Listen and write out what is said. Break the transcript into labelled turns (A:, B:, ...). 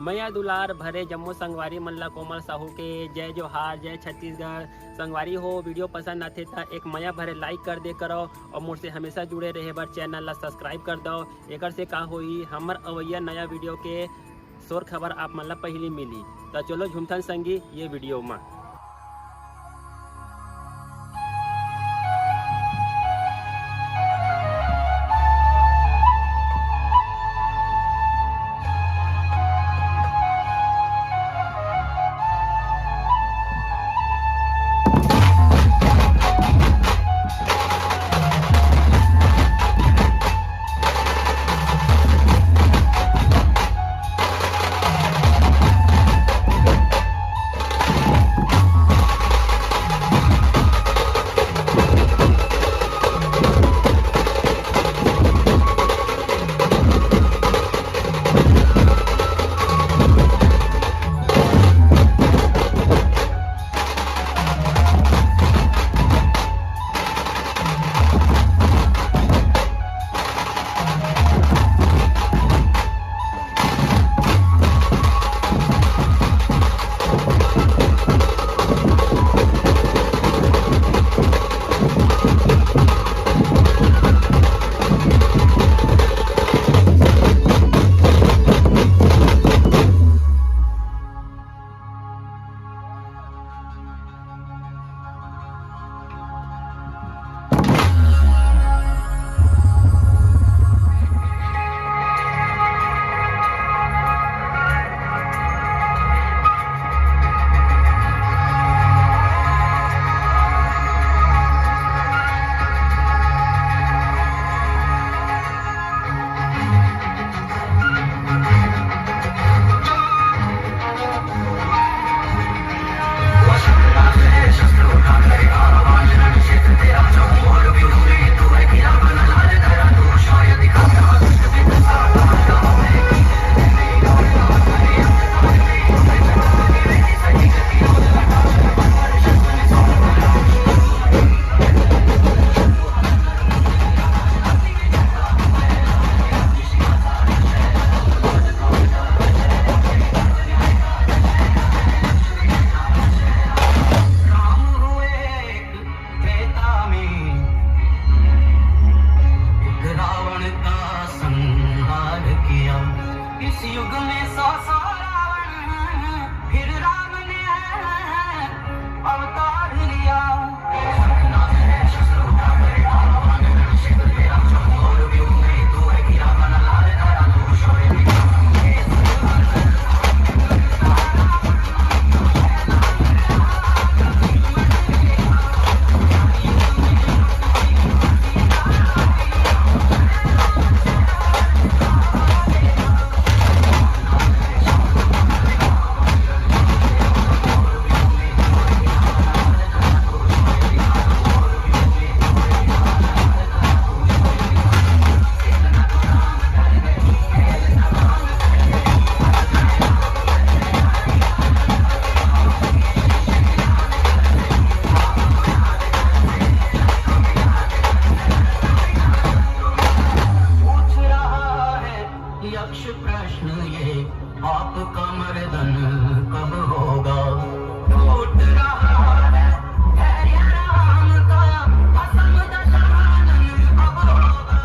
A: मैया दुलार भरे जम्मू संगवारी मल्ला कोमल साहू के जय जोहार, जय छत्तीसगढ़। संगवारी हो वीडियो पसंद आते था एक मैया भरे लाइक कर दे करो और मुझसे हमेशा जुड़े रहे बर चैनल ला सब्सक्राइब कर दो। एक से का होई हमर अवैया नया वीडियो के शोर खबर आप मन ला पहली मिली। तो चलो झुमथन संगी ये वीडियो में।
B: इस युग में 100 रावण, फिर राम ने अवतार लिया। यक्ष प्रश्न ये आपका मर्दन कब होगा? टूट रहा है धैर्य राम का, असम दशानन कब होगा?